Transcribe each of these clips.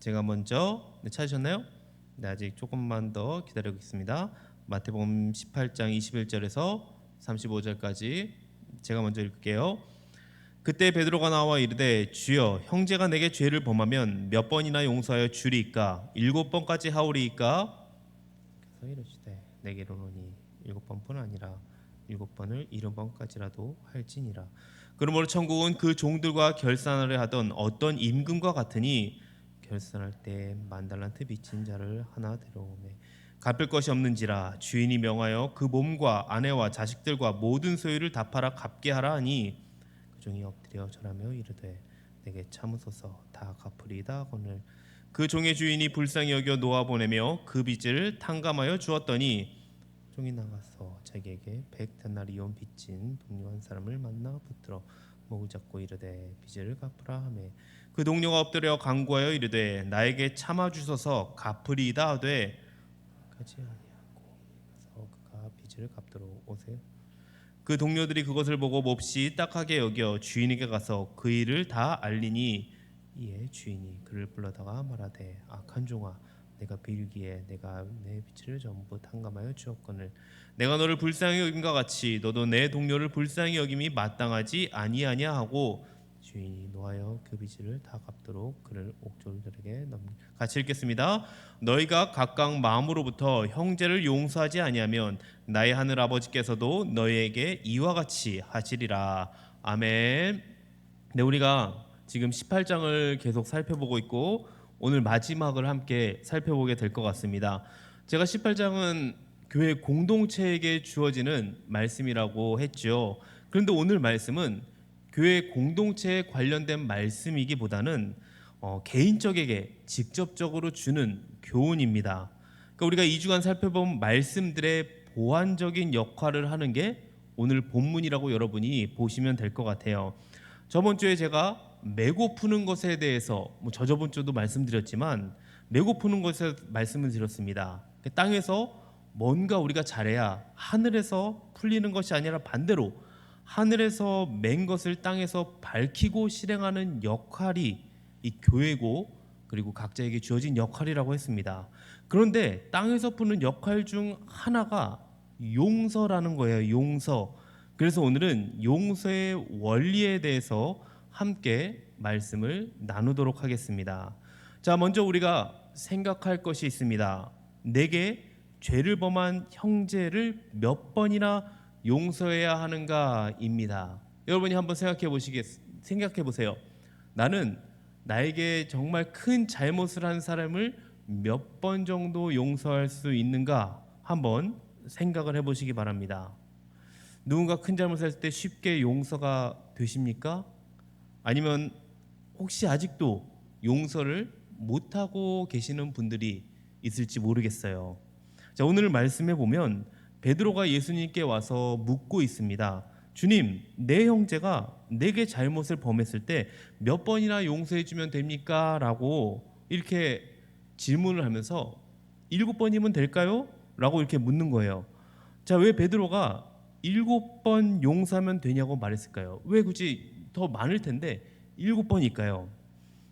제가 먼저 찾으셨나요? 네, 아직 조금만 더 기다리겠습니다. 마태복음 18장 21절에서 35절까지 제가 먼저 읽을게요. 그때 베드로가 나와 이르되 주여 형제가 내게 죄를 범하면 몇 번이나 용서하여 주리이까? 7번까지 하오리이까? 그래서 이르시되 내게 이르노니 7번뿐 아니라 7번을 70번까지라도 할지니라. 그러므로 천국은 그 종들과 결산을 하던 어떤 임금과 같으니 결산할 때 10,000달란트 빚진 자를 하나 데려오매 갚을 것이 없는지라 주인이 명하여 그 몸과 아내와 자식들과 모든 소유를 다 팔아 갚게 하라 하니 그 종이 엎드려 절하며 이르되 내게 참으소서 다 갚으리이다 하거늘 그 종의 주인이 불쌍히 여겨 놓아 보내며 그 빚을 탕감하여 주었더니 종이 나가서 자기에게 100데나리온 빚진 동료 한 사람을 만나 붙들어 목을 잡고 이르되 빚을 갚으라 하매 그 동료가 엎드려 간구하여 이르되 나에게 참아 주소서 갚으리이다 하되 가지 아니하고 가서 그가 빚을 갚도록 오세요. 그 동료들이 그것을 보고 몹시 딱하게 여겨 주인에게 가서 그 일을 다 알리니 이에 주인이 그를 불러다가 말하되 악한 종아 내가 빌기에 내가 내 빚을 전부 탕감하여 주었거늘 내가 너를 불쌍히 여김과 같이 너도 내 동료를 불쌍히 여김이 마땅하지 아니하냐 하고 주인이 노하여 그 빚을 다 갚도록 그를 옥졸들에게 넘기. 같이 읽겠습니다. 너희가 각각 마음으로부터 형제를 용서하지 아니하면 나의 하늘 아버지께서도 너희에게 이와 같이 하시리라. 아멘. 네, 우리가 지금 18장을 계속 살펴보고 있고 오늘 마지막을 함께 살펴보게 될 것 같습니다. 제가 18장은 교회 공동체에게 주어지는 말씀이라고 했죠. 그런데 오늘 말씀은 교회 공동체에 관련된 말씀이기보다는 개인적에게 직접적으로 주는 교훈입니다. 그러니까 우리가 2주간 살펴본 말씀들의 보완적인 역할을 하는 게 오늘 본문이라고 여러분이 보시면 될 것 같아요. 저번 주에 제가 메고 푸는 것에 대해서 저저번 주도 말씀드렸지만 메고 푸는 것에 말씀을 드렸습니다. 땅에서 뭔가 우리가 잘해야 하늘에서 풀리는 것이 아니라 반대로 하늘에서 맨 것을 땅에서 밝히고 실행하는 역할이 이 교회고 그리고 각자에게 주어진 역할이라고 했습니다. 그런데 땅에서 푸는 역할 중 하나가 용서라는 거예요. 용서. 그래서 오늘은 용서의 원리에 대해서 함께 말씀을 나누도록 하겠습니다. 자, 먼저 우리가 생각할 것이 있습니다. 내게 죄를 범한 형제를 몇 번이나 용서해야 하는가입니다. 여러분이 한번 생각해 보세요. 나는 나에게 정말 큰 잘못을 한 사람을 몇 번 정도 용서할 수 있는가 한번 생각을 해보시기 바랍니다. 누군가 큰 잘못을 했을 때 쉽게 용서가 되십니까? 아니면 혹시 아직도 용서를 못하고 계시는 분들이 있을지 모르겠어요. 자, 오늘 말씀해 보면 베드로가 예수님께 와서 묻고 있습니다. 주님, 내 형제가 내게 잘못을 범했을 때 몇 번이나 용서해 주면 됩니까? 라고 이렇게 질문을 하면서 7번이면 될까요? 라고 이렇게 묻는 거예요. 자, 왜 베드로가 7번 용서하면 되냐고 말했을까요? 왜 굳이 더 많을 텐데 7번일까요?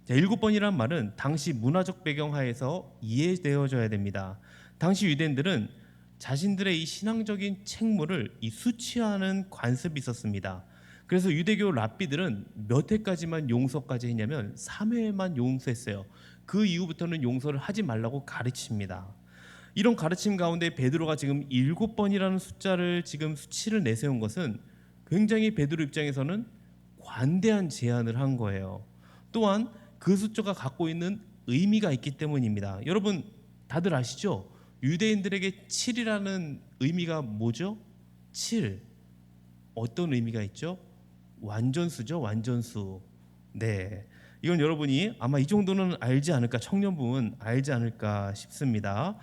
자, 7번이란 말은 당시 문화적 배경 하에서 이해되어져야 됩니다. 당시 유대인들은 자신들의 이 신앙적인 책무를 이 수치하는 관습이 있었습니다. 그래서 유대교 랍비들은 몇 회까지만 용서까지 했냐면 3회만 용서했어요. 그 이후부터는 용서를 하지 말라고 가르칩니다. 이런 가르침 가운데 베드로가 지금 7번이라는 숫자를 지금 수치를 내세운 것은 굉장히 베드로 입장에서는 관대한 제안을 한 거예요. 또한 그 숫자가 갖고 있는 의미가 있기 때문입니다. 여러분 다들 아시죠? 유대인들에게 7이라는 의미가 뭐죠? 7. 어떤 의미가 있죠? 완전수죠, 완전수. 네. 이건 여러분이 아마 이 정도는 알지 않을까, 청년부는 알지 않을까 싶습니다.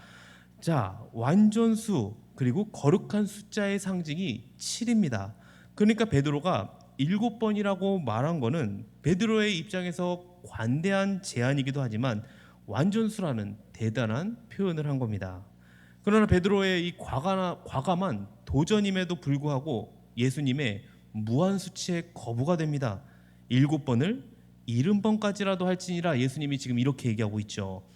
자, 완전수 그리고 거룩한 숫자의 상징이 7입니다. 그러니까 베드로가 7번이라고 말한 거는 베드로의 입장에서 관대한 제안이기도 하지만 완전수라는 대단한 표현을 한 겁니다. 그러나 베드로의 이 과감한 도전임에도 불구하고 예수님의 무한 수치에 거부가 됩니다. 7번을 70번까지라도 할지니라 예수님이 지금 이렇게 얘기하고 있죠.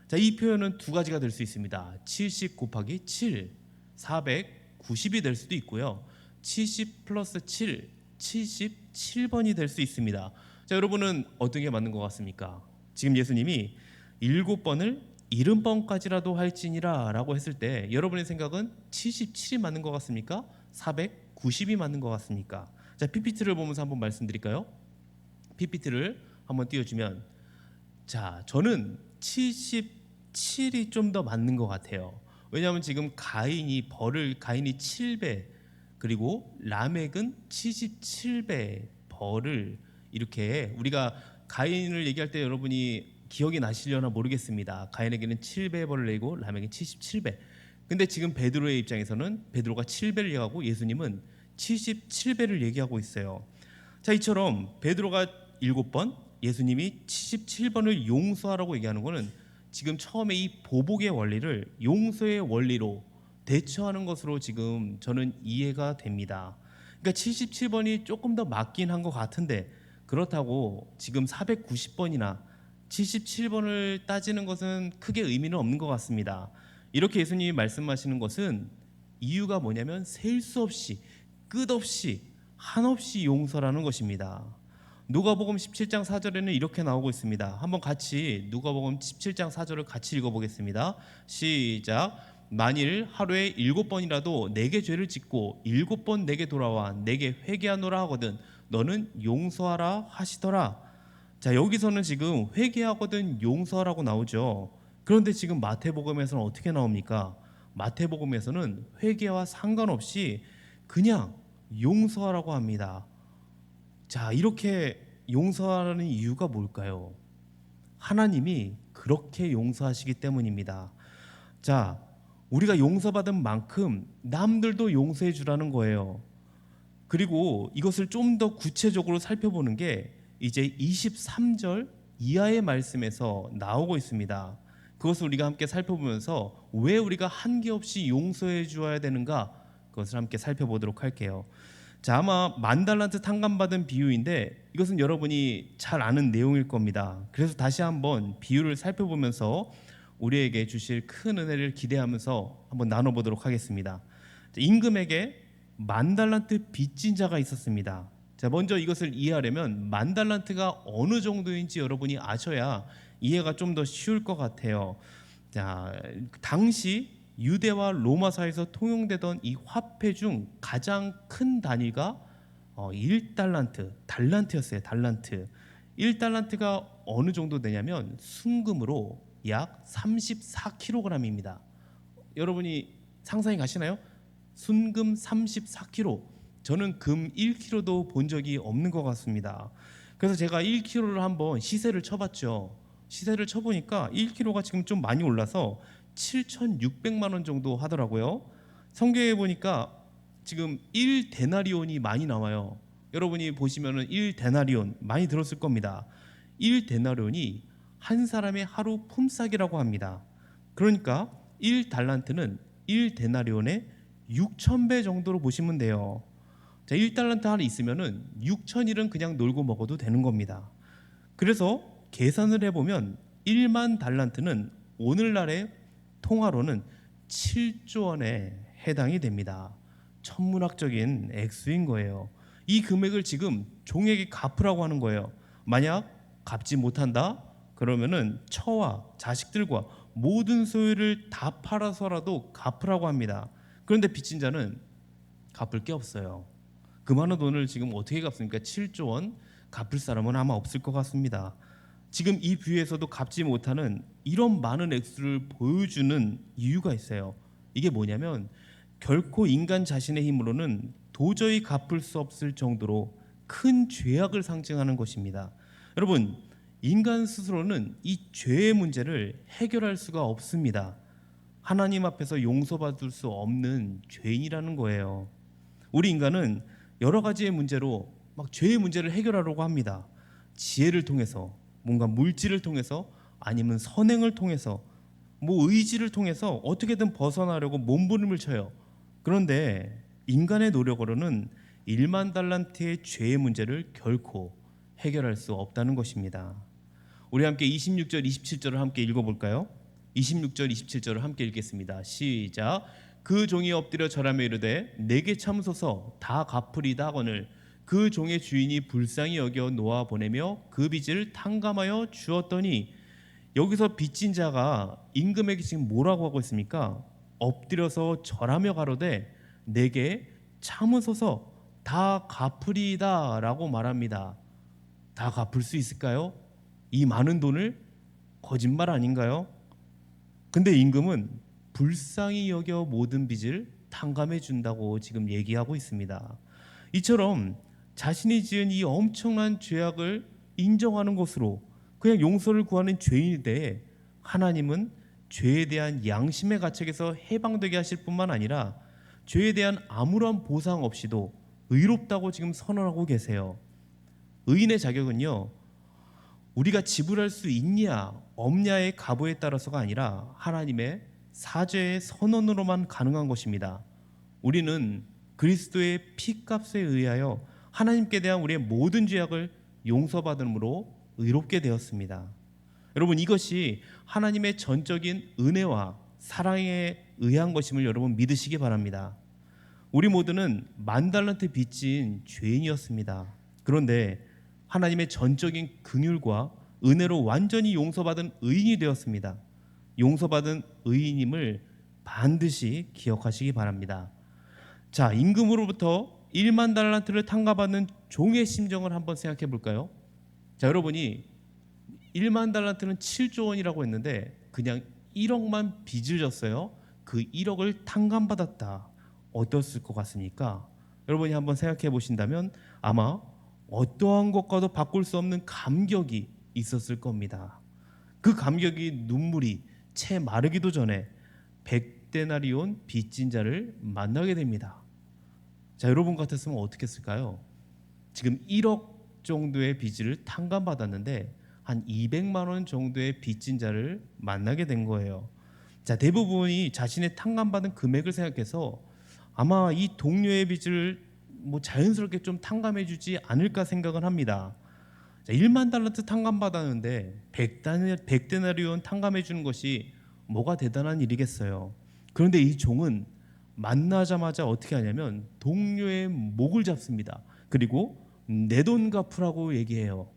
자, 이 표현은 두 가지가 될 수 있습니다. 70 곱하기 7, 490이 될 수도 있고요. 70 플러스 7, 77번이 될 수 있습니다. 자, 여러분은 어떤 게 맞는 것 같습니까? 지금 예수님이 7번을 70번까지라도 할지니라 라고 했을 때 여러분의 생각은 77이 맞는 것 같습니까? 490이 맞는 것 같습니까? 자, PPT를 보면서 한번 말씀드릴까요? PPT를 한번 띄워주면, 자, 저는 77이 좀 더 맞는 것 같아요. 왜냐하면 지금 가인이 7배, 그리고 라멕은 77배 벌을, 이렇게 우리가 가인을 얘기할 때 여러분이 기억이 나시려나 모르겠습니다. 가인에게는 7배의 벌을 내고 라멕은 77배. 근데 지금 베드로의 입장에서는 베드로가 7배를 얘기하고 예수님은 77배를 얘기하고 있어요. 자, 이처럼 베드로가 7번, 예수님이 77번을 용서하라고 얘기하는 것은 지금 처음에 이 보복의 원리를 용서의 원리로 대처하는 것으로 지금 저는 이해가 됩니다. 그러니까 77번이 조금 더 맞긴 한 것 같은데, 그렇다고 지금 490번이나 77번을 따지는 것은 크게 의미는 없는 것 같습니다. 이렇게 예수님이 말씀하시는 것은 이유가 뭐냐면 셀 수 없이, 끝없이, 한없이 용서라는 것입니다. 누가복음 17장 4절에는 이렇게 나오고 있습니다. 한번 같이 누가복음 17장 4절을 같이 읽어보겠습니다. 시작. 만일 하루에 7번이라도 내게 죄를 짓고 7번 내게 돌아와 내게 회개하노라 하거든 너는 용서하라 하시더라. 자, 여기서는 지금 회개하거든 용서하라고 나오죠. 그런데 지금 마태복음에서는 어떻게 나옵니까? 마태복음에서는 회개와 상관없이 그냥 용서하라고 합니다. 자, 이렇게 용서하는 이유가 뭘까요? 하나님이 그렇게 용서하시기 때문입니다. 자, 우리가 용서받은 만큼 남들도 용서해 주라는 거예요. 그리고 이것을 좀 더 구체적으로 살펴보는 게 이제 23절 이하의 말씀에서 나오고 있습니다. 그것을 우리가 함께 살펴보면서 왜 우리가 한계 없이 용서해 주어야 되는가, 그것을 함께 살펴보도록 할게요. 자, 아마 10,000달란트 탕감받은 비유인데 이것은 여러분이 잘 아는 내용일 겁니다. 그래서 다시 한번 비유를 살펴보면서 우리에게 주실 큰 은혜를 기대하면서 한번 나눠보도록 하겠습니다. 임금에게 10,000달란트 빚진 자가 있었습니다. 자, 먼저 이것을 이해하려면 10,000달란트가 어느 정도인지 여러분이 아셔야 이해가 좀 더 쉬울 것 같아요. 자, 당시 유대와 로마 사이에서 통용되던 이 화폐 중 가장 큰 단위가 1달란트, 달란트였어요. 달란트. 1달란트가 어느 정도 되냐면 순금으로 약 34kg입니다. 여러분이 상상이 가시나요? 순금 34kg. 저는 금 1kg도 본 적이 없는 것 같습니다. 그래서 제가 1kg를 한번 시세를 쳐봤죠. 시세를 쳐보니까 1kg가 지금 좀 많이 올라서 7,600만 원 정도 하더라고요. 성경에 보니까 지금 1데나리온이 많이 나와요. 여러분이 보시면은 1데나리온 많이 들었을 겁니다. 1데나리온이 한 사람의 하루 품삯이라고 합니다. 그러니까 1달란트는 1데나리온의 6,000배 정도로 보시면 돼요. 자, 1달란트 하나 있으면은 6,000일은 그냥 놀고 먹어도 되는 겁니다. 그래서 계산을 해보면 1만 달란트는 오늘날의 통화로는 7조 원에 해당이 됩니다. 천문학적인 액수인 거예요. 이 금액을 지금 종에게 갚으라고 하는 거예요. 만약 갚지 못한다 그러면은 처와 자식들과 모든 소유를 다 팔아서라도 갚으라고 합니다. 그런데 빚진 자는 갚을 게 없어요. 그 많은 돈을 지금 어떻게 갚습니까? 7조 원 갚을 사람은 아마 없을 것 같습니다. 지금 이 비유에서도 갚지 못하는 이런 많은 액수를 보여주는 이유가 있어요. 이게 뭐냐면 결코 인간 자신의 힘으로는 도저히 갚을 수 없을 정도로 큰 죄악을 상징하는 것입니다. 여러분, 인간 스스로는 이 죄의 문제를 해결할 수가 없습니다. 하나님 앞에서 용서받을 수 없는 죄인이라는 거예요. 우리 인간은 여러 가지의 문제로 막 죄의 문제를 해결하려고 합니다. 지혜를 통해서, 뭔가 물질을 통해서, 아니면 선행을 통해서, 뭐 의지를 통해서 어떻게든 벗어나려고 몸부림을 쳐요. 그런데 인간의 노력으로는 1만 달란트의 죄의 문제를 결코 해결할 수 없다는 것입니다. 우리 함께 26절, 27절을 함께 읽어볼까요? 26절, 27절을 함께 읽겠습니다. 시작. 그 종이 엎드려 절하며 이르되 내게 참으소서 다 갚으리다 하거늘 그 종의 주인이 불쌍히 여겨 놓아 보내며 그 빚을 탕감하여 주었더니, 여기서 빚진 자가 임금에게 지금 뭐라고 하고 있습니까? 엎드려서 절하며 가로되 내게 참으소서 다 갚으리이다 라고 말합니다. 다 갚을 수 있을까요? 이 많은 돈을? 거짓말 아닌가요? 근데 임금은 불쌍히 여겨 모든 빚을 탕감해 준다고 지금 얘기하고 있습니다. 이처럼 자신이 지은 이 엄청난 죄악을 인정하는 것으로 그냥 용서를 구하는 죄인에 대해 하나님은 죄에 대한 양심의 가책에서 해방되게 하실 뿐만 아니라 죄에 대한 아무런 보상 없이도 의롭다고 지금 선언하고 계세요. 의인의 자격은요, 우리가 지불할 수 있냐 없냐의 가보에 따라서가 아니라 하나님의 사죄의 선언으로만 가능한 것입니다. 우리는 그리스도의 피값에 의하여 하나님께 대한 우리의 모든 죄악을 용서받음으로 의롭게 되었습니다. 여러분, 이것이 하나님의 전적인 은혜와 사랑에 의한 것임을 여러분 믿으시기 바랍니다. 우리 모두는 10,000달란트 빚진 죄인이었습니다. 그런데 하나님의 전적인 긍휼과 은혜로 완전히 용서받은 의인이 되었습니다. 용서받은 의인임을 반드시 기억하시기 바랍니다. 자, 임금으로부터 10,000달란트를 탕감받는 종의 심정을 한번 생각해 볼까요? 자, 여러분이 10,000달란트는 7조 원이라고 했는데 그냥 1억만 빚을 졌어요. 그 1억을 탕감받았다. 어떻을 것 같습니까? 여러분이 한번 생각해 보신다면 아마 어떠한 것과도 바꿀 수 없는 감격이 있었을 겁니다. 그 감격이 눈물이 채 마르기도 전에 100데나리온 빚진 자를 만나게 됩니다. 자, 여러분 같았으면 어떻게 했을까요? 지금 1억 정도의 빚을 탕감받았는데 한 200만 원 정도의 빚진 자를 만나게 된 거예요. 자, 대부분이 자신의 탕감받은 금액을 생각해서 아마 이 동료의 빚을 자연스럽게 좀 탕감해 주지 않을까 생각을 합니다. 자, 10,000달란트 탕감받았는데 100데나리온 탕감해 주는 것이 뭐가 대단한 일이겠어요. 그런데 이 종은 만나자마자 어떻게 하냐면 동료의 목을 잡습니다. 그리고 내 돈 갚으라고 얘기해요.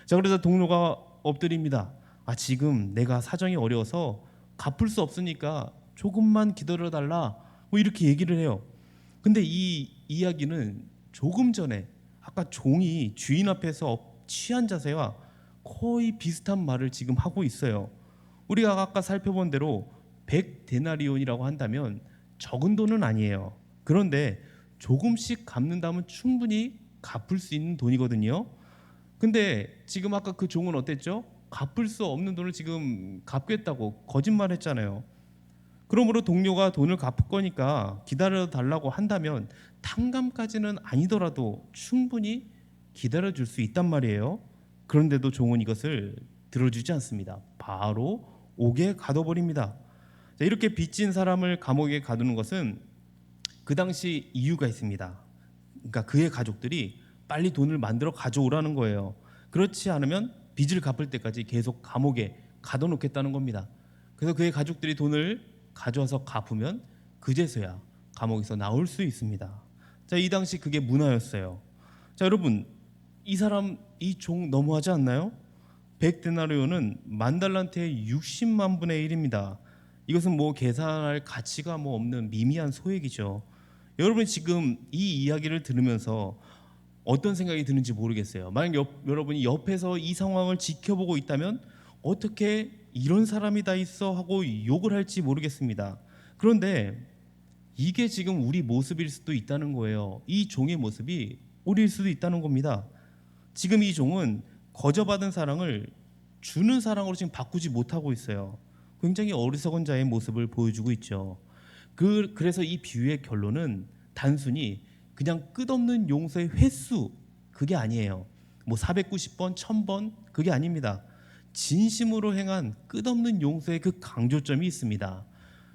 자, 그래서 동료가 엎드립니다. 지금 내가 사정이 어려워서 갚을 수 없으니까 조금만 기다려달라, 이렇게 얘기를 해요. 근데 이 이야기는 조금 전에 아까 종이 주인 앞에서 취한 자세와 거의 비슷한 말을 지금 하고 있어요. 우리가 아까 살펴본 대로 100데나리온이라고 한다면 적은 돈은 아니에요. 그런데 조금씩 갚는다면 충분히 갚을 수 있는 돈이거든요. 근데 지금 아까 그 종은 어땠죠? 갚을 수 없는 돈을 지금 갚겠다고 거짓말했잖아요. 그러므로 동료가 돈을 갚을 거니까 기다려 달라고 한다면 탕감까지는 아니더라도 충분히 기다려 줄 수 있단 말이에요. 그런데도 종은 이것을 들어주지 않습니다. 바로 옥에 가둬버립니다. 자, 이렇게 빚진 사람을 감옥에 가두는 것은 그 당시 이유가 있습니다. 그러니까 그의 가족들이 빨리 돈을 만들어 가져오라는 거예요. 그렇지 않으면 빚을 갚을 때까지 계속 감옥에 가둬놓겠다는 겁니다. 그래서 그의 가족들이 돈을 가져와서 갚으면 그제서야 감옥에서 나올 수 있습니다. 자, 이 당시 그게 문화였어요. 자, 여러분, 이 사람, 이 종 너무하지 않나요? 100데나리온은 10,000달란트의 60만 분의 1입니다. 이것은 계산할 가치가 없는 미미한 소액이죠. 여러분 지금 이 이야기를 들으면서 어떤 생각이 드는지 모르겠어요. 만약 여러분이 옆에서 이 상황을 지켜보고 있다면 어떻게 이런 사람이 다 있어 하고 욕을 할지 모르겠습니다. 그런데 이게 지금 우리 모습일 수도 있다는 거예요. 이 종의 모습이 우리일 수도 있다는 겁니다. 지금 이 종은 거저받은 사랑을 주는 사랑으로 지금 바꾸지 못하고 있어요. 굉장히 어리석은 자의 모습을 보여주고 있죠. 그래서 이 비유의 결론은 단순히 그냥 끝없는 용서의 횟수, 그게 아니에요. 490번, 1000번, 그게 아닙니다. 진심으로 행한 끝없는 용서의 그 강조점이 있습니다.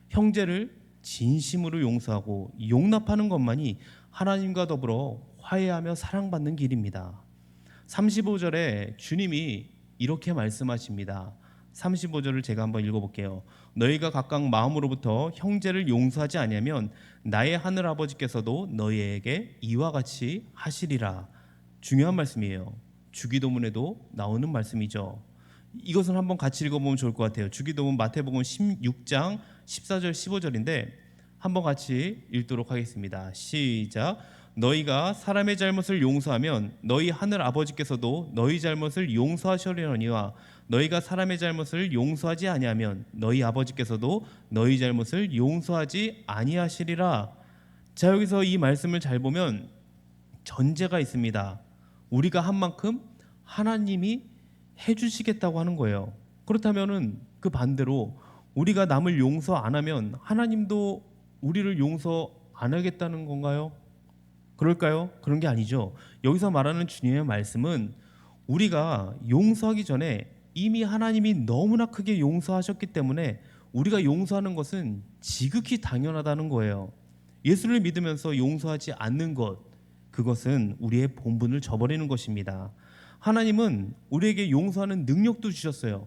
형제를 진심으로 용서하고 용납하는 것만이 하나님과 더불어 화해하며 사랑받는 길입니다. 35절에 주님이 이렇게 말씀하십니다. 35절을 제가 한번 읽어볼게요. 너희가 각각 마음으로부터 형제를 용서하지 아니하면 나의 하늘 아버지께서도 너희에게 이와 같이 하시리라. 중요한 말씀이에요. 주기도문에도 나오는 말씀이죠. 이것은 한번 같이 읽어보면 좋을 것 같아요. 주기도문 마태복음 16장 14절 15절인데 한번 같이 읽도록 하겠습니다. 시작. 너희가 사람의 잘못을 용서하면 너희 하늘 아버지께서도 너희 잘못을 용서하시려니와 너희가 사람의 잘못을 용서하지 아니하면 너희 아버지께서도 너희 잘못을 용서하지 아니하시리라. 자, 여기서 이 말씀을 잘 보면 전제가 있습니다. 우리가 한 만큼 하나님이 해주시겠다고 하는 거예요. 그렇다면은 그 반대로 우리가 남을 용서 안 하면 하나님도 우리를 용서 안 하겠다는 건가요? 그럴까요? 그런 게 아니죠. 여기서 말하는 주님의 말씀은 우리가 용서하기 전에 이미 하나님이 너무나 크게 용서하셨기 때문에 우리가 용서하는 것은 지극히 당연하다는 거예요. 예수를 믿으면서 용서하지 않는 것, 그것은 우리의 본분을 저버리는 것입니다. 하나님은 우리에게 용서하는 능력도 주셨어요.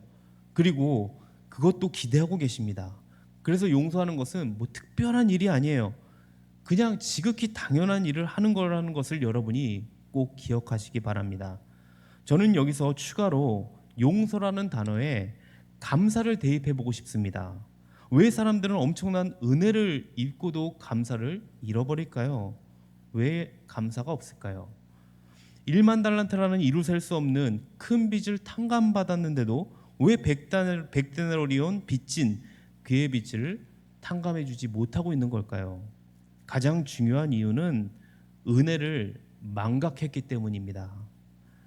그리고 그것도 기대하고 계십니다. 그래서 용서하는 것은 뭐 특별한 일이 아니에요. 그냥 지극히 당연한 일을 하는 거라는 것을 여러분이 꼭 기억하시기 바랍니다. 저는 여기서 추가로 용서라는 단어에 감사를 대입해 보고 싶습니다. 왜 사람들은 엄청난 은혜를 입고도 감사를 잃어버릴까요? 왜 감사가 없을까요? 1만 달란트라는 이루 셀 수 없는 큰 빚을 탕감받았는데도 왜 백데나리온 빚진 그의 빚을 탕감해 주지 못하고 있는 걸까요? 가장 중요한 이유는 은혜를 망각했기 때문입니다.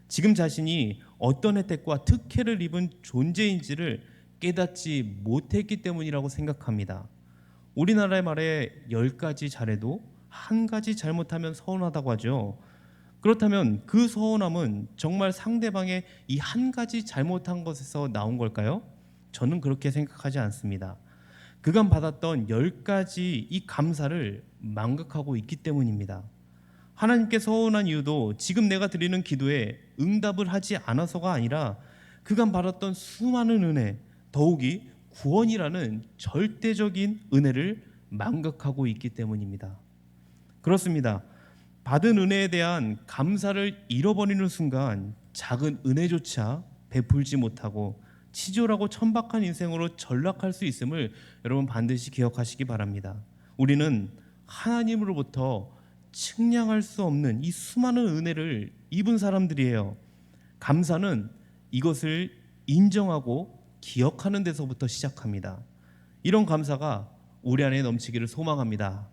지금 자신이 어떤 혜택과 특혜를 입은 존재인지를 깨닫지 못했기 때문이라고 생각합니다. 우리나라의 말에 10가지 잘해도 한 가지 잘못하면 서운하다고 하죠. 그렇다면 그 서운함은 정말 상대방의 이 한 가지 잘못한 것에서 나온 걸까요? 저는 그렇게 생각하지 않습니다. 그간 받았던 10가지 이 감사를 망각하고 있기 때문입니다. 하나님께 서운한 이유도 지금 내가 드리는 기도에 응답을 하지 않아서가 아니라 그간 받았던 수많은 은혜, 더욱이 구원이라는 절대적인 은혜를 망각하고 있기 때문입니다. 그렇습니다. 받은 은혜에 대한 감사를 잃어버리는 순간 작은 은혜조차 베풀지 못하고 치졸하고 천박한 인생으로 전락할 수 있음을 여러분 반드시 기억하시기 바랍니다. 우리는 하나님으로부터 측량할 수 없는 이 수많은 은혜를 입은 사람들이에요. 감사는 이것을 인정하고 기억하는 데서부터 시작합니다. 이런 감사가 우리 안에 넘치기를 소망합니다.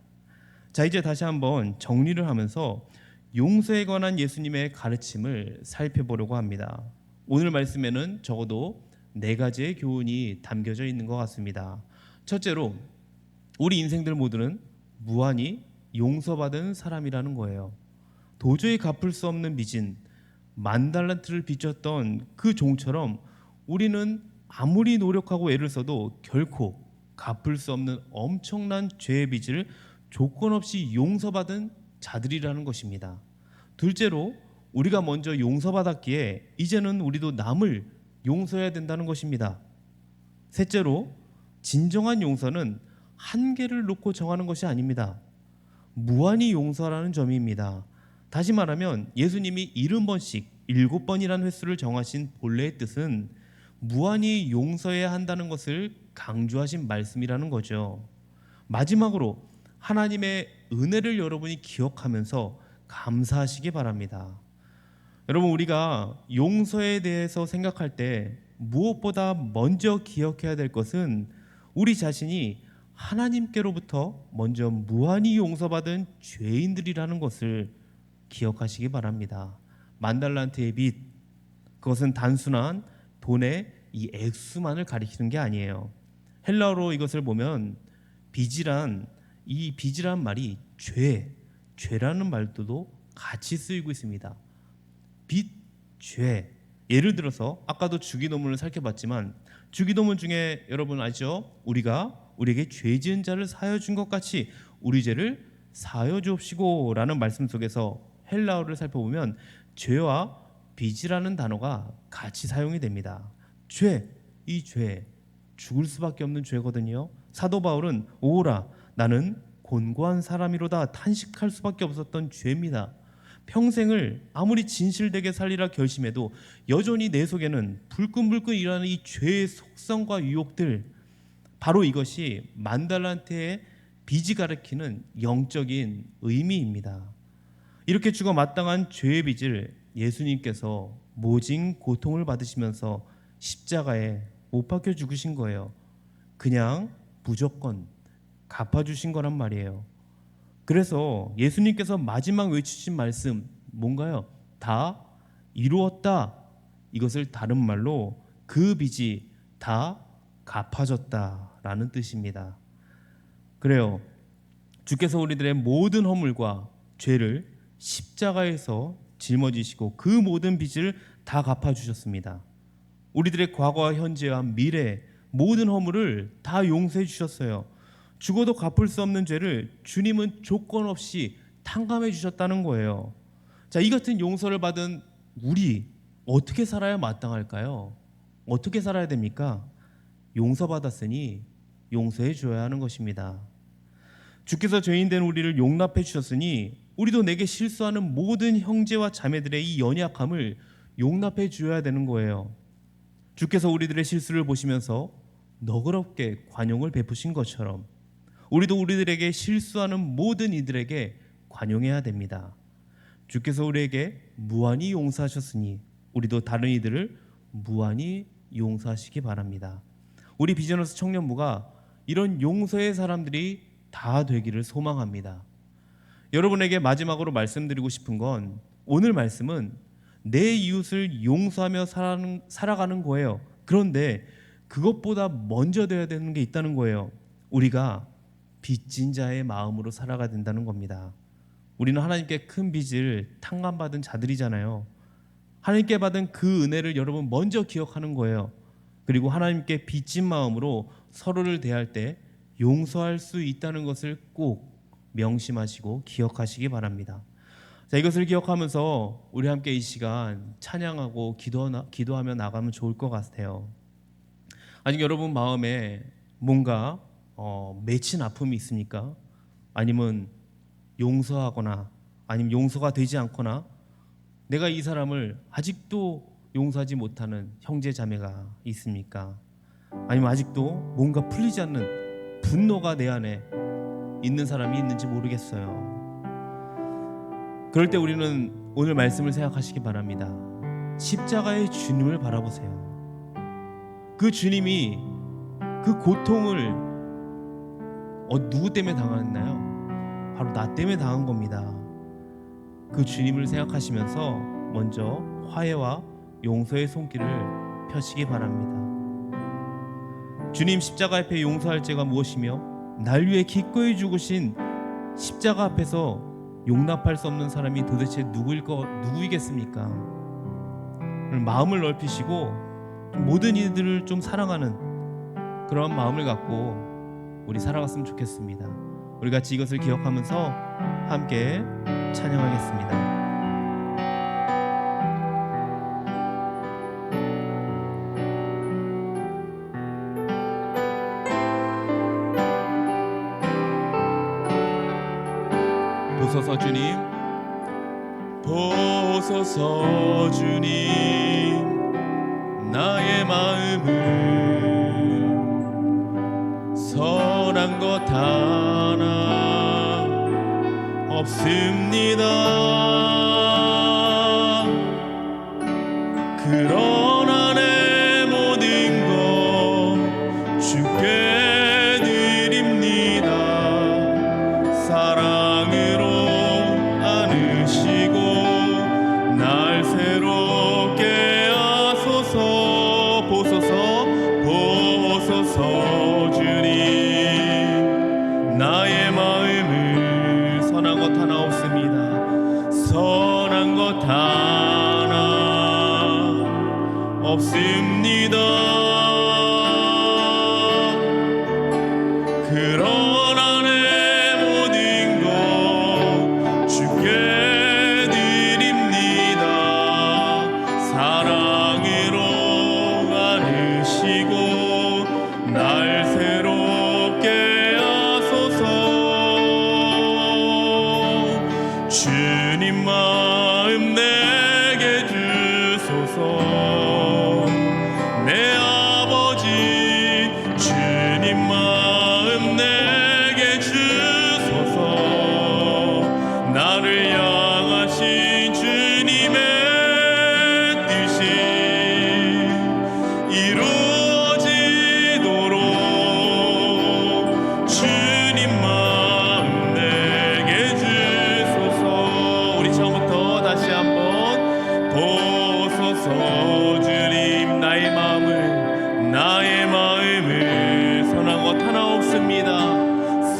자, 이제 다시 한번 정리를 하면서 용서에 관한 예수님의 가르침을 살펴보려고 합니다. 오늘 말씀에는 적어도 4가지의 교훈이 담겨져 있는 것 같습니다. 첫째로 우리 인생들 모두는 무한히 용서받은 사람이라는 거예요. 도저히 갚을 수 없는 빚인 10,000달란트를 빚졌던 그 종처럼 우리는 아무리 노력하고 애를 써도 결코 갚을 수 없는 엄청난 죄의 빚을 조건 없이 용서받은 자들이라는 것입니다. 둘째로 우리가 먼저 용서받았기에 이제는 우리도 남을 용서해야 된다는 것입니다. 셋째로 진정한 용서는 한계를 놓고 정하는 것이 아닙니다. 무한히 용서라는 점입니다. 다시 말하면 예수님이 70번씩 7번이라는 횟수를 정하신 본래의 뜻은 무한히 용서해야 한다는 것을 강조하신 말씀이라는 거죠. 마지막으로 하나님의 은혜를 여러분이 기억하면서 감사하시기 바랍니다. 여러분, 우리가 용서에 대해서 생각할 때 무엇보다 먼저 기억해야 될 것은 우리 자신이 하나님께로부터 먼저 무한히 용서받은 죄인들이라는 것을 기억하시기 바랍니다. 10,000달란트의 빚, 그것은 단순한 돈의 이 액수만을 가리키는 게 아니에요. 헬라어로 이것을 보면 빚이란 말이 죄라는 말도 같이 쓰이고 있습니다. 빚, 죄. 예를 들어서 아까도 주기도문을 살펴봤지만 주기도문 중에 여러분 아시죠? 우리에게 죄 지은 자를 사하여 준 것 같이 우리 죄를 사하여 주옵시고 라는 말씀 속에서 헬라어를 살펴보면 죄와 빚이라는 단어가 같이 사용이 됩니다. 죄, 이 죄, 죽을 수밖에 없는 죄거든요. 사도 바울은 오라 나는 곤고한 사람이로다 탄식할 수밖에 없었던 죄입니다. 평생을 아무리 진실되게 살리라 결심해도 여전히 내 속에는 불끈불끈 일어나는 이 죄의 속성과 유혹들, 바로 이것이 만달란트의 빚이 가리키는 영적인 의미입니다. 이렇게 죽어 마땅한 죄의 빚을 예수님께서 모진 고통을 받으시면서 십자가에 못 박혀 죽으신 거예요. 그냥 무조건 갚아주신 거란 말이에요. 그래서 예수님께서 마지막 외치신 말씀 뭔가요? 다 이루었다. 이것을 다른 말로 그 빚이 다 갚아졌다라는 뜻입니다. 그래요. 주께서 우리들의 모든 허물과 죄를 십자가에서 짊어지시고 그 모든 빚을 다 갚아주셨습니다. 우리들의 과거와 현재와 미래 모든 허물을 다 용서해 주셨어요. 죽어도 갚을 수 없는 죄를 주님은 조건 없이 탕감해 주셨다는 거예요. 자, 이 같은 용서를 받은 우리 어떻게 살아야 마땅할까요? 어떻게 살아야 됩니까? 용서받았으니 용서해 줘야 하는 것입니다. 주께서 죄인된 우리를 용납해 주셨으니 우리도 내게 실수하는 모든 형제와 자매들의 이 연약함을 용납해 줘야 되는 거예요. 주께서 우리들의 실수를 보시면서 너그럽게 관용을 베푸신 것처럼 우리도 우리들에게 실수하는 모든 이들에게 관용해야 됩니다. 주께서 우리에게 무한히 용서하셨으니 우리도 다른 이들을 무한히 용서하시기 바랍니다. 우리 비전하우스 청년부가 이런 용서의 사람들이 다 되기를 소망합니다. 여러분에게 마지막으로 말씀드리고 싶은 건 오늘 말씀은 내 이웃을 용서하며 살아가는 거예요. 그런데 그것보다 먼저 되어야 되는 게 있다는 거예요. 우리가 빚진 자의 마음으로 살아가야 된다는 겁니다. 우리는 하나님께 큰 빚을 탕감받은 자들이잖아요. 하나님께 받은 그 은혜를 여러분 먼저 기억하는 거예요. 그리고 하나님께 빚진 마음으로 서로를 대할 때 용서할 수 있다는 것을 꼭 명심하시고 기억하시기 바랍니다. 자, 이것을 기억하면서 우리 함께 이 시간 찬양하고 기도하며 나가면 좋을 것 같아요. 아직 여러분 마음에 뭔가 맺힌 아픔이 있습니까? 아니면 용서하거나 아니면 용서가 되지 않거나 내가 이 사람을 아직도 용서하지 못하는 형제 자매가 있습니까? 아니면 아직도 뭔가 풀리지 않는 분노가 내 안에 있는 사람이 있는지 모르겠어요. 그럴 때 우리는 오늘 말씀을 생각하시기 바랍니다. 십자가의 주님을 바라보세요. 그 주님이 그 고통을 누구 때문에 당했나요? 바로 나 때문에 당한 겁니다. 그 주님을 생각하시면서 먼저 화해와 용서의 손길을 펴시기 바랍니다. 주님, 십자가 앞에 용서할 죄가 무엇이며 날 위해 기꺼이 죽으신 십자가 앞에서 용납할 수 없는 사람이 도대체 누구이겠습니까? 마음을 넓히시고 모든 이들을 좀 사랑하는 그런 마음을 갖고 우리 살아갔으면 좋겠습니다. 우리 같이 이것을 기억하면서 함께 찬양하겠습니다. 보소서 주님, 보소서 주님, 나의 마음은 선한 것 하나 없습니다. 그러나 내 모든 것 주께 드립니다. 사랑으로 안으시고 날 새롭게 하소서. 보소서 주님, 나의 마음을 선한 것 하나 없습니다. 선한 것 하나 없습니다. 그러나 내 모든 것 주께 드립니다.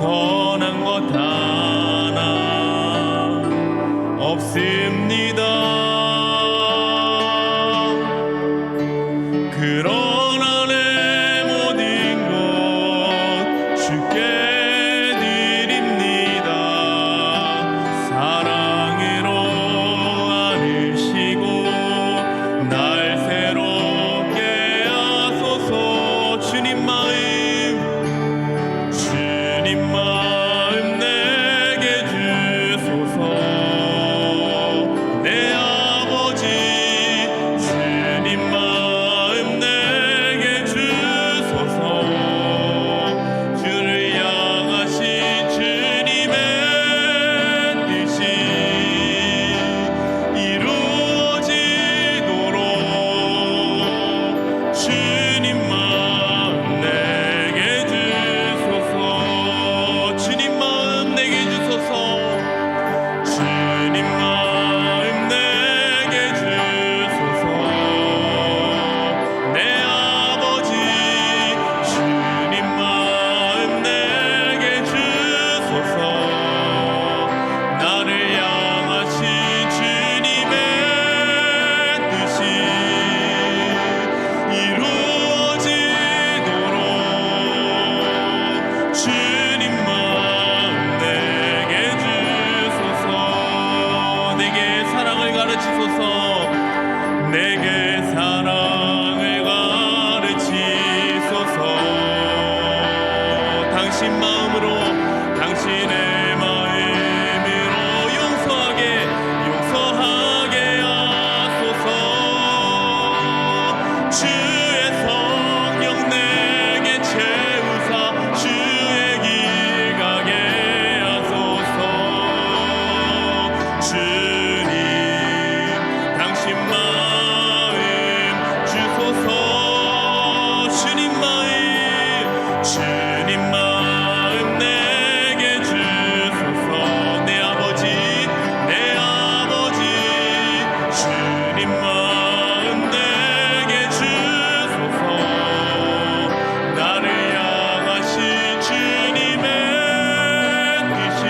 선한 것 하나 없습니다. 그러나 내 모든 것 주께 드립니다. 사랑으로 안으시고 날 새롭게 하소서. 주님 마음 내게 주소서. 내 아버지 주님 마음 내게 주소서. 주를 향하신 주님의 뜻이 이루어지도록 주님 마음 내게 주소서. 주님 마음 내게 주소서. 주님 마음 내게 주소서. 내 아버지 주님 마음 내게 주소서. 나를 향하신 주님의 뜻이 이루어지도록 주님 마음 내게 주소서. 내게 사랑을 가르치소서. 내게 사랑을 가르치소서. 당신 마음으로 당신의 마음으로 용서하게 하소서. 주의 성령 내게 채우사 주의 길 가게 하소서. 주님 당신 마음 주소서. 주님 마음 내게 주소서. 내 아버지 주님 마음 내게 주소서. 나를 향하신 주님의 뜻이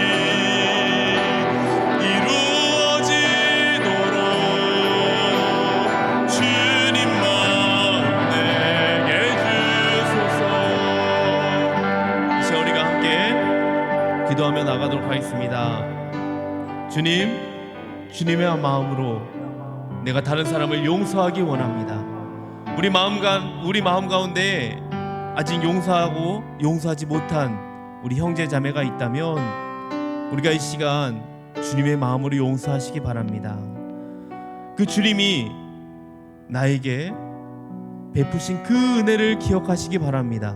이루어지도록 주님 마음 내게 주소서. 이제 우리가 함께 기도하며 나가도록 하겠습니다. 주님의 마음으로 내가 다른 사람을 용서하기 원합니다. 우리 마음 가운데 아직 용서하지 못한 우리 형제 자매가 있다면 우리가 이 시간 주님의 마음으로 용서하시기 바랍니다. 그 주님이 나에게 베푸신 그 은혜를 기억하시기 바랍니다.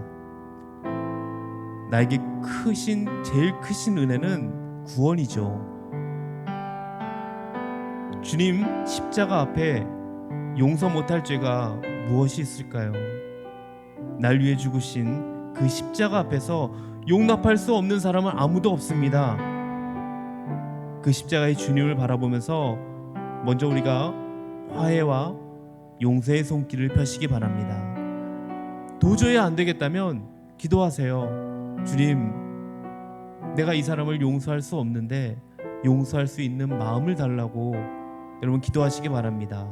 나에게 제일 크신 은혜는 구원이죠. 주님 십자가 앞에 용서 못할 죄가 무엇이 있을까요? 날 위해 죽으신 그 십자가 앞에서 용납할 수 없는 사람은 아무도 없습니다. 그 십자가의 주님을 바라보면서 먼저 우리가 화해와 용서의 손길을 펴시기 바랍니다. 도저히 안 되겠다면 기도하세요. 주님, 내가 이 사람을 용서할 수 없는데 용서할 수 있는 마음을 달라고 여러분 기도하시기 바랍니다.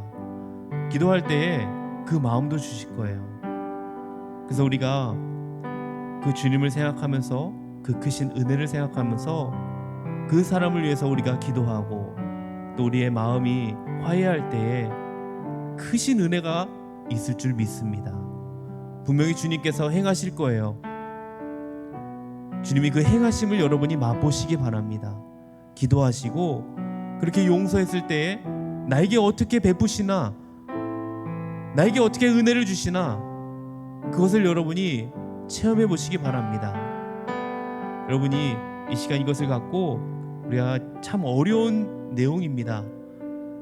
기도할 때에 그 마음도 주실 거예요. 그래서 우리가 그 주님을 생각하면서 그 크신 은혜를 생각하면서 그 사람을 위해서 우리가 기도하고 또 우리의 마음이 화해할 때에 크신 은혜가 있을 줄 믿습니다. 분명히 주님께서 행하실 거예요. 주님이 그 행하심을 여러분이 맛보시기 바랍니다. 기도하시고 그렇게 용서했을 때에 나에게 어떻게 베푸시나, 나에게 어떻게 은혜를 주시나, 그것을 여러분이 체험해 보시기 바랍니다. 여러분이 이 시간 이것을 갖고 우리가 참 어려운 내용입니다.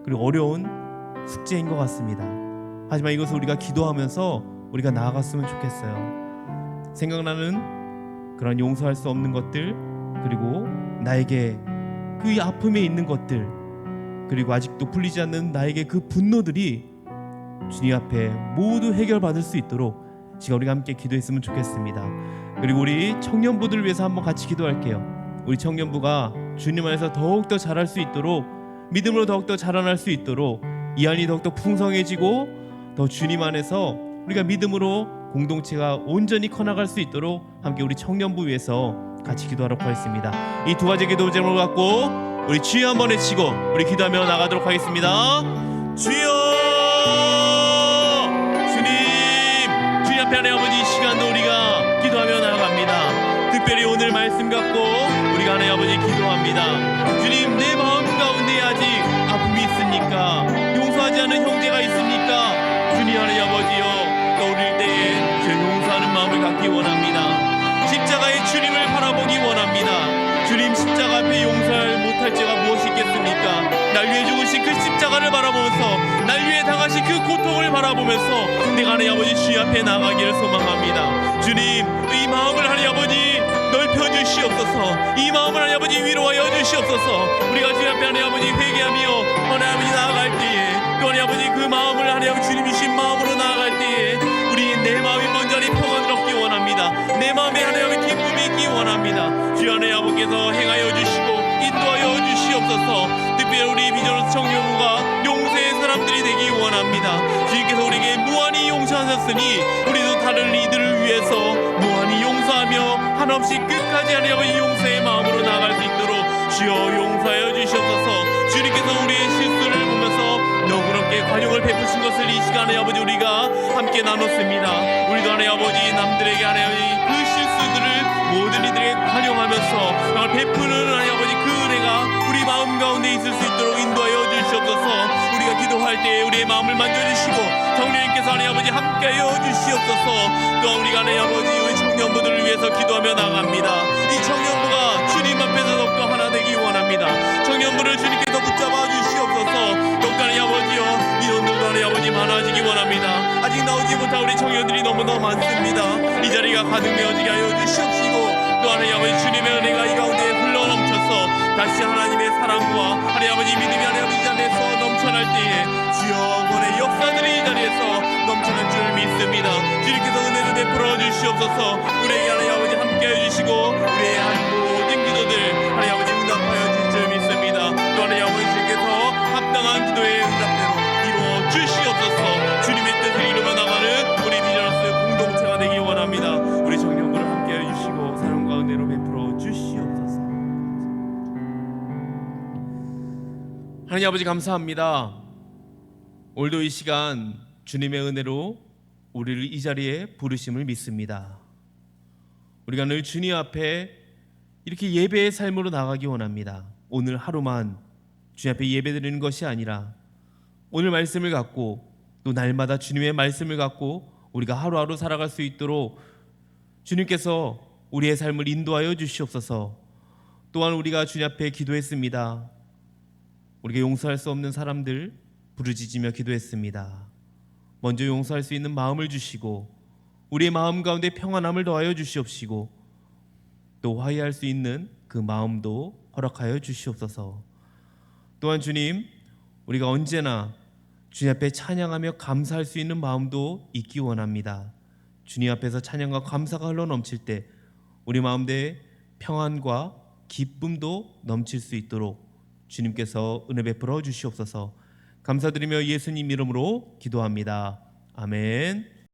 그리고 어려운 숙제인 것 같습니다. 하지만 이것을 우리가 기도하면서 우리가 나아갔으면 좋겠어요. 생각나는 그런 용서할 수 없는 것들, 그리고 나에게 그 아픔에 있는 것들, 그리고 아직도 풀리지 않는 나에게 그 분노들이 주님 앞에 모두 해결받을 수 있도록 시간 우리가 함께 기도했으면 좋겠습니다. 그리고 우리 청년부들을 위해서 한번 같이 기도할게요. 우리 청년부가 주님 안에서 더욱더 자랄 수 있도록, 믿음으로 더욱더 자라날 수 있도록, 이 안이 더욱더 풍성해지고 더 주님 안에서 우리가 믿음으로 공동체가 온전히 커나갈 수 있도록 함께 우리 청년부 위해서 같이 기도하도록 하겠습니다. 이 두 가지 기도 제목을 갖고 우리 주여 한번 외치고 우리 기도하며 나가도록 하겠습니다. 주여, 주님 앞에 하나님 아버지, 이 시간도 우리가 기도하며 나아갑니다. 특별히 오늘 말씀 갖고 우리가 하나님 아버지 기도합니다. 주님, 내 마음 가운데 아직 아픔이 있습니까? 용서하지 않은 형제가 있습니까? 주님 하나님 아버지여, 떠올릴 때에 주 용서하는 마음을 갖기 원합니다. 십자가의 주님을 바라보기 원합니다. 주님, 십자가 앞에 용서할 못할 죄가 무엇이 있겠습니까? 날 위해 죽으신 그 십자가를 바라보면서, 날 위해 당하신 그 고통을 바라보면서 내가 하나님 아버지 주님 앞에 나가기를 소망합니다. 주님, 이 마음을 하나님 아버지 넓혀 주시옵소서. 이 마음을 하나님 아버지 위로하여 주시옵소서. 우리가 주님 앞에 하나님 아버지 회개하며 하나님 아버지 나아갈 때에, 또 하나님 아버지 그 마음을 하나님 아버지 주님이신 마음으로 나아갈 때에 우리 내 마음이 먼저 평안을 얻기 원합니다. 내 마음에 하나님 아버지 기쁨이 있기 원합니다. 주여 하나님 아버지께서 행하여 주시고 인도하여 주시옵소서. 특별히 우리 비전로스 청년부가 용서의 사람들이 되기 원합니다. 주님께서 우리에게 무한히 용서하셨으니 우리도 다른 이들을 위해서 무한히 용서하며 한없이 끝까지 하나님 아버지 용서의 마음으로 나아갈 수 있도록 주여 용서하여 주시옵소서. 주님께서 우리의 실수를 보면서 너그럽게 관용을 베푸신 것을 이 시간에 아버지 우리가 함께 나눴습니다. 우리도 하나님 아버지 남들에게 하나님 아버지 그 실수들을 모든 이들에게 관용하면서 정말 베푸는 하나님 아버지 그 은혜가 우리 마음 가운데 있을 수 있도록 인도하여 주시옵소서. 우리가 기도할 때 우리의 마음을 만져주시고 성령님께서 하나님 아버지 함께하여 주시옵소서. 또한 우리가 하나님 아버지 우리 청년부들을 위해서 기도하며 나갑니다. 이 청년부가 주님 앞에서 더욱더 하나 되기 원합니다. 청년부를 주님께서 붙잡아 주시옵소서. 더욱더 하나님 아버지여, 인원들도 하나님 아버지 많아지기 원합니다. 아직 나오지 못한 우리 청년들이 너무나 많습니다. 이 자리가 가득 메워지게 하여 주시옵시고, 또 하나님 아버지 주님의 은혜가 이 가운데 흘러넘쳐서 다시 하나님의 사랑과 하나님 아버지 믿음이 하나님 아버지 자리에서 넘쳐날 때에 주여 원의 역사들이 이 자리에서 넘쳐날 줄 믿습니다. 주님께서 은혜를 베풀어 주시옵소서. 우리에게 하나님 아버지 함께해 주시고 우리의 모든 기도들 하나님 아버지 응답하여 주실 줄 믿습니다. 또 하나님 아버지 주님께서 합당한 기도의 응답대로 이루어 주시옵소서. 주님의 뜻을 이루며 나가는 우리 비전로스 공동체가 되기 원합니다. 우리 청년부를 함께해 주시고 사랑과 은혜로 베풀어 주시옵소서. 하나님 아버지 감사합니다. 오늘도 이 시간 주님의 은혜로 우리를 이 자리에 부르심을 믿습니다. 우리가 늘 주님 앞에 이렇게 예배의 삶으로 나가기 원합니다. 오늘 하루만 주님 앞에 예배드리는 것이 아니라 오늘 말씀을 갖고 또 날마다 주님의 말씀을 갖고 우리가 하루하루 살아갈 수 있도록 주님께서 우리의 삶을 인도하여 주시옵소서. 또한 우리가 주님 앞에 기도했습니다. 우리가 용서할 수 없는 사람들 부르짖으며 기도했습니다. 먼저 용서할 수 있는 마음을 주시고 우리의 마음 가운데 평안함을 더하여 주시옵시고 또 화해할 수 있는 그 마음도 허락하여 주시옵소서. 또한 주님, 우리가 언제나 주님 앞에 찬양하며 감사할 수 있는 마음도 있기 원합니다. 주님 앞에서 찬양과 감사가 흘러넘칠 때 우리 마음에 평안과 기쁨도 넘칠 수 있도록 주님께서 은혜 베풀어 주시옵소서. 감사드리며 예수님 이름으로 기도합니다. 아멘.